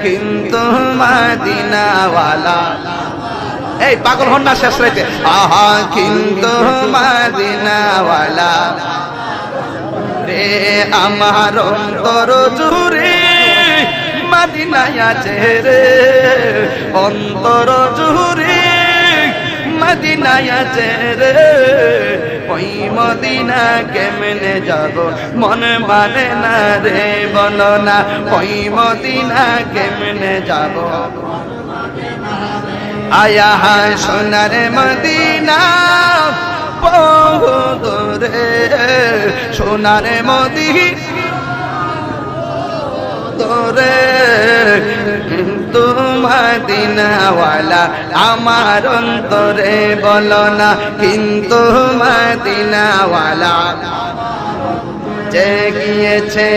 কিন্তু মদিনাওয়ালা এই পাগল হন না শেষ রাইতে আহা কিন্তু মদিনাওয়ালা রে আমার অন্তর জুড়ে মদিনায় আছে রে অন্তর জুড়ে মদিনায় আছে রে ওই মদিনা কেমনে যাব মন মানে না রে বলো না ওই মদিনা কেমনে যাব আয়া হায় সোনার মদিনা বহু দূরে সোনার মদিনা দূরে কিন্তু মদিনাওয়ালা আমার অন্তরে বলো না কিন্তু মদিনাওয়ালা যে গিয়েছে